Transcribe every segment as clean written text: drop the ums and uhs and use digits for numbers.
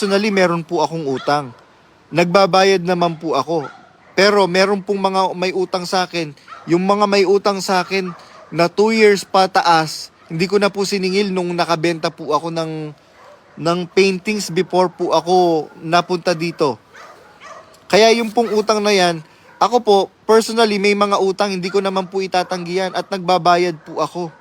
Personally, meron po akong utang. Nagbabayad naman po ako. Pero meron pong mga may utang sa akin. Yung mga may utang sa akin na 2 years pataas, hindi ko na po siningil nung nakabenta po ako ng paintings before po ako napunta dito. Kaya yung pong utang na yan, ako po, personally, may mga utang, hindi ko naman po itatanggihan at nagbabayad po ako.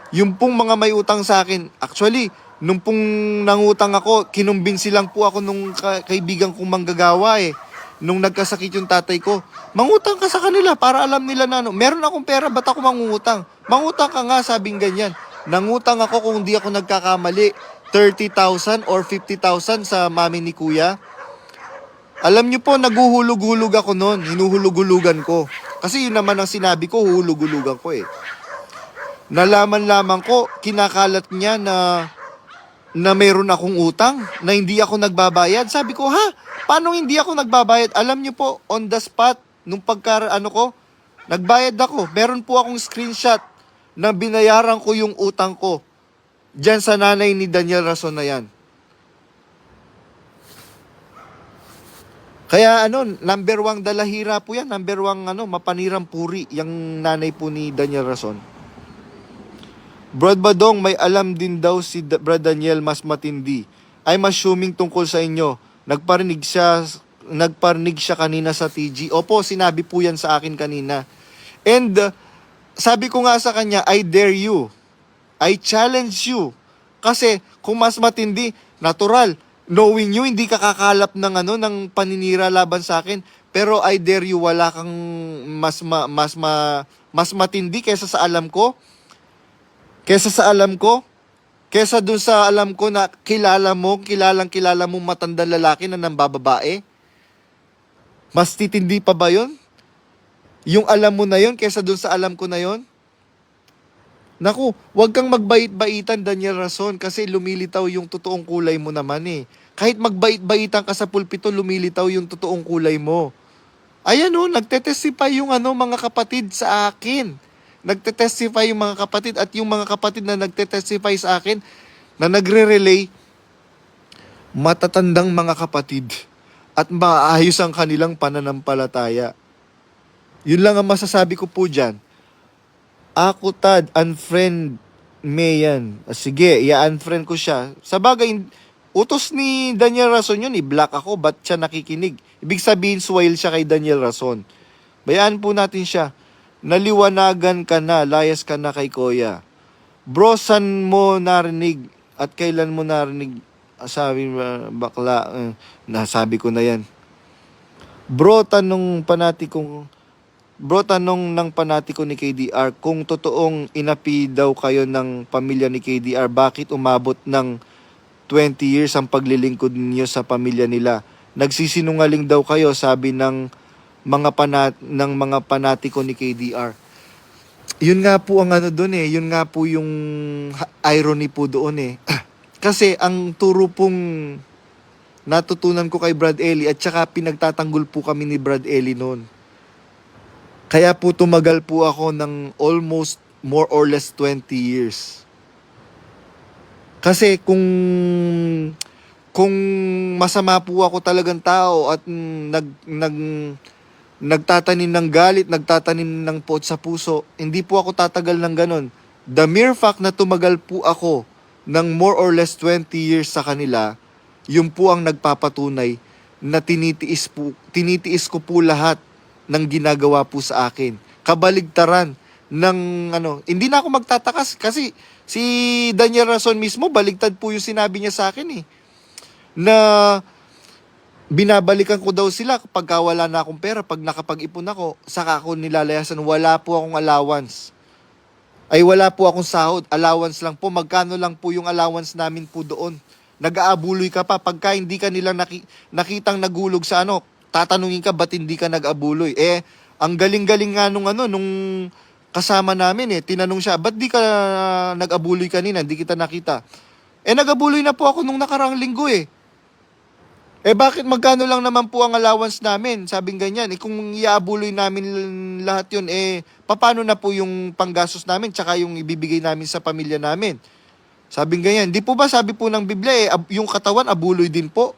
Yung pong mga may utang sa akin, actually, nung pong nangutang ako, kinumbinsi lang po ako nung kaibigan kong manggagawa eh. Nung nagkasakit yung tatay ko, mangutang ka sa kanila para alam nila na ano, meron akong pera, ba't ako mangungutang? Mangutang ka nga, sabing ganyan. Nangutang ako kung di ako nagkakamali, 30,000 or 50,000 sa mami ni kuya. Alam nyo po, naguhulog-hulog ako noon. Hinuhulog-hulugan ko. Kasi yun naman ang sinabi ko, huhulog-hulugan ko eh. Nalaman lamang ko, kinakalat niya na mayroon akong utang, na hindi ako nagbabayad. Sabi ko, ha? Paano hindi ako nagbabayad? Alam nyo po, on the spot, nung nagbayad ako. Meron po akong screenshot na binayaran ko yung utang ko. Diyan sa nanay ni Daniel Rason na yan. Kaya number 1 dalahira po yan. Number 1 mapanirang puri, yung nanay po ni Daniel Rason. Brad Badong, may alam din daw si Brad Daniel mas matindi. I'm assuming tungkol sa inyo. Nagparinig siya kanina sa TG. Opo, sinabi po yan sa akin kanina. And sabi ko nga sa kanya, I dare you. I challenge you. Kasi kung mas matindi, natural, knowing you, hindi ka kakalap ng paninira laban sa akin. Pero I dare you, wala kang mas matindi kaysa sa alam ko. Kesa dun sa alam ko na kilalang mo matandang lalaki na nambababae. Mas titindi pa ba yun? Yung alam mo na yun, kesa dun sa alam ko na yun? Naku, wag kang magbait-baitan, Daniel Rason, kasi lumilitaw yung totoong kulay mo naman eh. Kahit magbait-baitan ka sa pulpito, lumilitaw yung totoong kulay mo. Ayan nagtetestify yung mga kapatid sa akin. Nagtetestify yung mga kapatid at yung mga kapatid na nagtetestify sa akin na nagre-relay, matatandang mga kapatid at maayos ang kanilang pananampalataya. Yun lang ang masasabi ko po dyan. Ako, Tad, unfriend Mayan. Sige, i-unfriend ko siya. Sa bagay, utos ni Daniel Rason yun, i-block ako, ba't siya nakikinig? Ibig sabihin, swile siya kay Daniel Rason. Bayaan po natin siya. Naliwanagan ka na, layas ka na kay Kuya. Bro, san mo narinig at kailan mo narinig? Sabi bakla, nasabi ko na yan. Bro, tanong ng panatiko ni KDR, kung totoong inapi daw kayo ng pamilya ni KDR, bakit umabot ng 20 years ang paglilingkod niyo sa pamilya nila? Nagsisinungaling daw kayo, sabi ng mga panatiko ni KDR. Yun nga po ang doon eh. Yun nga po yung irony po doon eh. Kasi ang turo pong natutunan ko kay Brad Ellie at saka pinagtatanggol po kami ni Brad Ellie noon. Kaya po tumagal po ako ng almost more or less 20 years. Kasi kung masama po ako talagang tao at nagtatanim ng galit, nagtatanim ng pot sa puso, hindi po ako tatagal ng ganon. The mere fact na tumagal po ako ng more or less 20 years sa kanila, yun po ang nagpapatunay na tinitiis ko po lahat ng ginagawa po sa akin. Kabaligtaran ng hindi na ako magtatakas kasi si Daniel Rason mismo, baligtad po yung sinabi niya sa akin eh. Na binabalikan ko daw sila kapag wala na akong pera. Pag nakapag-ipon ako, saka ako nilalayasan. Wala po akong allowance. Wala po akong sahod. Allowance lang po. Magkano lang po yung allowance namin po doon. Nag-aabuloy ka pa. Pagka hindi ka nila nakitang nagulog sa tatanungin ka, ba't hindi ka nag-abuloy? Ang galing-galing nga nung kasama namin eh. Tinanong siya, ba't di ka nag-abuloy kanina? Hindi kita nakita. Nag-abuloy na po ako nung nakarang linggo eh. Bakit magkano lang naman po ang allowance namin? Sabing ganyan. Kung iaabuloy namin lahat yun, paano na po yung panggastos namin tsaka yung ibibigay namin sa pamilya namin? Sabing ganyan. Di po ba sabi po ng Biblia yung katawan abuloy din po?